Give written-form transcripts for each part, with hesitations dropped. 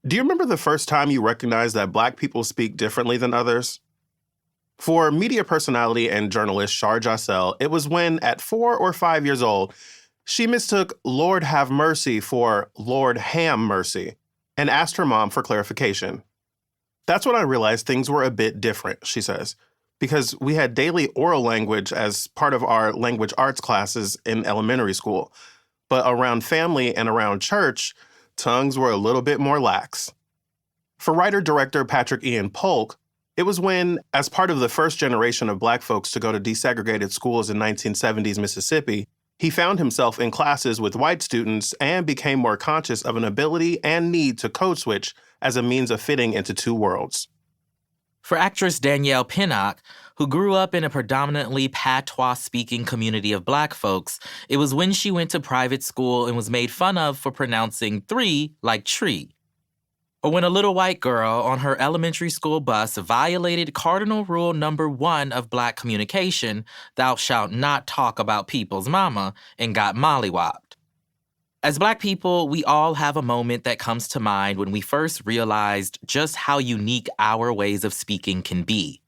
Do you remember the first time you recognized that Black people speak differently than others? For media personality and journalist Shar Jossell, it was when, at 4 or 5 years old, she mistook Lord have mercy for Lord ham mercy and asked her mom for clarification. That's when I realized things were a bit different, she says, because we had daily oral language as part of our language arts classes in elementary school. But around family and around church, tongues were a little bit more lax. For writer-director Patrick Ian Polk, it was when, as part of the first generation of Black folks to go to desegregated schools in 1970s Mississippi, he found himself in classes with white students and became more conscious of an ability and need to code switch as a means of fitting into two worlds. For actress Danielle Pinnock, who grew up in a predominantly patois-speaking community of Black folks, it was when she went to private school and was made fun of for pronouncing three like tree. Or when a little white girl on her elementary school bus violated cardinal rule number 1 of Black communication, thou shalt not talk about people's mama, and got mollywopped. As Black people, we all have a moment that comes to mind when we first realized just how unique our ways of speaking can be.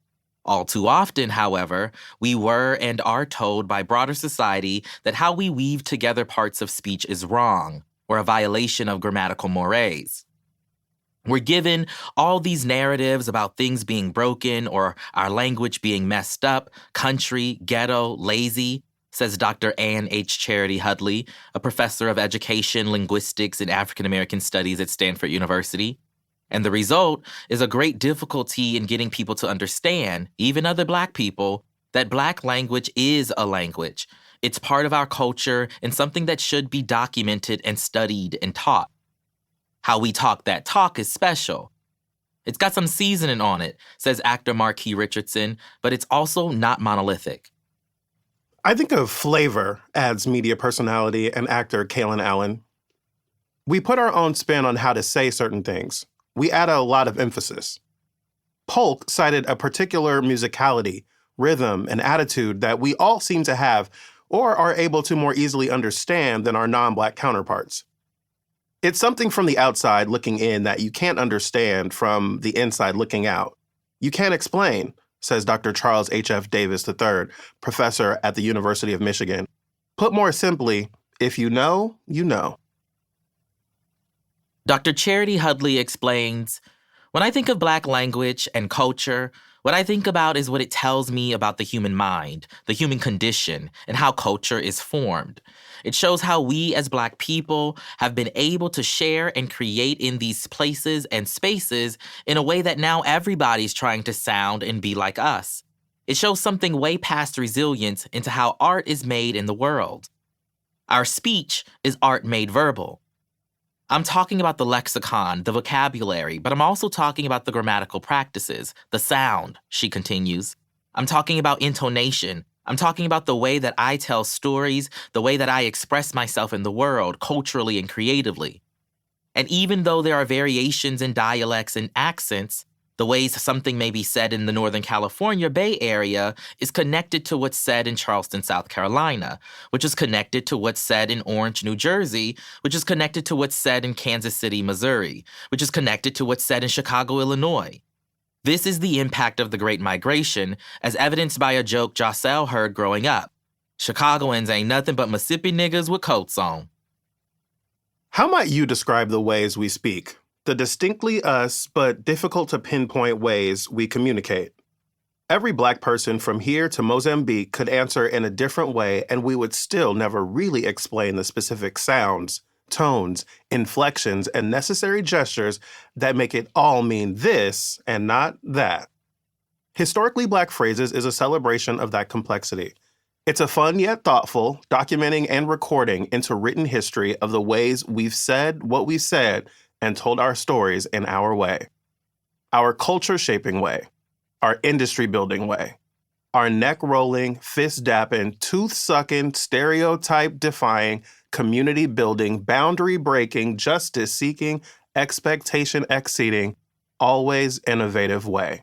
All too often, however, we were and are told by broader society that how we weave together parts of speech is wrong or a violation of grammatical mores. We're given all these narratives about things being broken or our language being messed up, country, ghetto, lazy, says Dr. Ann H. Charity Hudley, a professor of education, linguistics, and African American studies at Stanford University. And the result is a great difficulty in getting people to understand, even other Black people, that Black language is a language. It's part of our culture and something that should be documented and studied and taught. How we talk that talk is special. It's got some seasoning on it, says actor Marquis Richardson, but it's also not monolithic. I think of flavor, adds media personality and actor Kalen Allen. We put our own spin on how to say certain things. We add a lot of emphasis. Polk cited a particular musicality, rhythm, and attitude that we all seem to have or are able to more easily understand than our non-Black counterparts. It's something from the outside looking in that you can't understand from the inside looking out. You can't explain, says Dr. Charles H.F. Davis III, professor at the University of Michigan. Put more simply, if you know, you know. Dr. Charity Hudley explains, when I think of Black language and culture, what I think about is what it tells me about the human mind, the human condition, and how culture is formed. It shows how we as Black people have been able to share and create in these places and spaces in a way that now everybody's trying to sound and be like us. It shows something way past resilience into how art is made in the world. Our speech is art made verbal. I'm talking about the lexicon, the vocabulary, but I'm also talking about the grammatical practices, the sound, she continues. I'm talking about intonation. I'm talking about the way that I tell stories, the way that I express myself in the world, culturally and creatively. And even though there are variations in dialects and accents, the ways something may be said in the Northern California Bay Area is connected to what's said in Charleston, South Carolina, which is connected to what's said in Orange, New Jersey, which is connected to what's said in Kansas City, Missouri, which is connected to what's said in Chicago, Illinois. This is the impact of the Great Migration, as evidenced by a joke Jossell heard growing up. Chicagoans ain't nothing but Mississippi niggas with coats on. How might you describe the ways we speak? The distinctly us, but difficult to pinpoint ways we communicate. Every Black person from here to Mozambique could answer in a different way, and we would still never really explain the specific sounds, tones, inflections, and necessary gestures that make it all mean this and not that. Historically Black Phrases is a celebration of that complexity. It's a fun yet thoughtful documenting and recording into written history of the ways we've said what we said and told our stories in our way. Our culture-shaping way. Our industry-building way. Our neck-rolling, fist-dapping, tooth-sucking, stereotype-defying, community-building, boundary-breaking, justice-seeking, expectation-exceeding, always innovative way.